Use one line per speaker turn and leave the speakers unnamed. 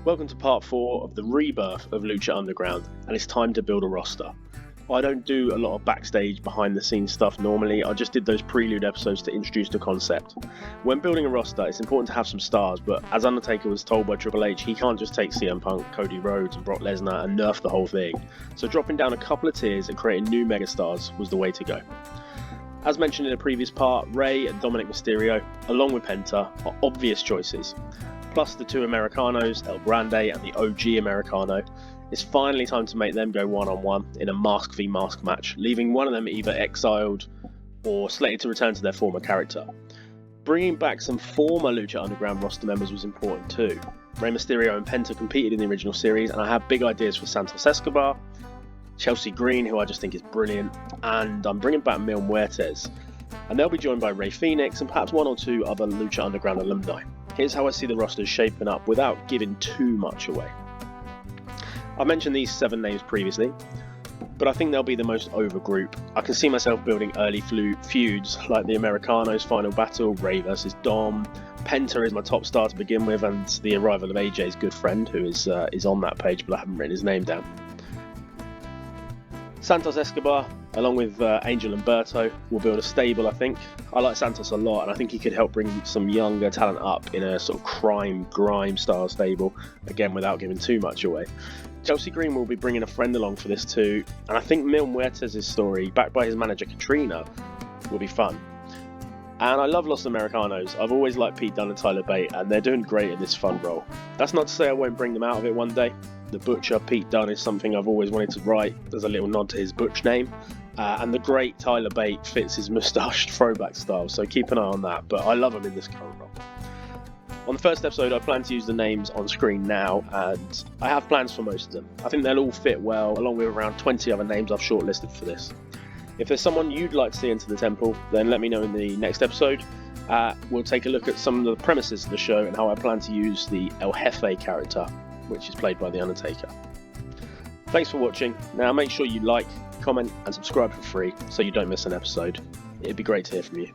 Welcome to part 4 of the rebirth of Lucha Underground, and it's time to build a roster. I don't do a lot of backstage behind the scenes stuff normally, I just did those prelude episodes to introduce the concept. When building a roster, it's important to have some stars, but as Undertaker was told by Triple H, he can't just take CM Punk, Cody Rhodes and Brock Lesnar and nerf the whole thing. So dropping down a couple of tiers and creating new megastars was the way to go. As mentioned in a previous part, Rey and Dominic Mysterio, along with Penta, are obvious choices. Plus the two Americanos, El Grande and the OG Americano, it's finally time to make them go one-on-one in a mask v mask match, leaving one of them either exiled or slated to return to their former character. Bringing back some former Lucha Underground roster members was important too. Rey Mysterio and Penta competed in the original series, and I have big ideas for Santos Escobar, Chelsea Green, who I just think is brilliant, and I'm bringing back Mil Muertes. And they'll be joined by Rey Fenix and perhaps one or two other Lucha Underground alumni. Here's how I see the rosters shaping up without giving too much away. I mentioned these 7 names previously, but I think they'll be the most over group. I can see myself building early feuds like the Americanos' final battle, Rey vs Dom. Penta is my top star to begin with, and the arrival of AJ's good friend, who is on that page, but I haven't written his name down. Santos Escobar, along with Angel Umberto, will build a stable, I think. I like Santos a lot, and I think he could help bring some younger talent up in a sort of grime style stable, again without giving too much away. Chelsea Green will be bringing a friend along for this too, and I think Mil Muertes' story, backed by his manager Katrina, will be fun. And I love Los Americanos. I've always liked Pete Dunne and Tyler Bate, and they're doing great in this fun role. That's not to say I won't bring them out of it one day. The Butcher, Pete Dunne, is something I've always wanted to write. There's a little nod to his Butch name. And the great Tyler Bate fits his moustached throwback style, so keep an eye on that. But I love him in this current role. On the first episode, I plan to use the names on screen now, and I have plans for most of them. I think they'll all fit well, along with around 20 other names I've shortlisted for this. If there's someone you'd like to see enter the temple, then let me know in the next episode. We'll take a look at some of the premises of the show and how I plan to use the El Jefe character, which is played by The Undertaker. Thanks for watching. Now make sure you like, comment and subscribe for free so you don't miss an episode. It'd be great to hear from you.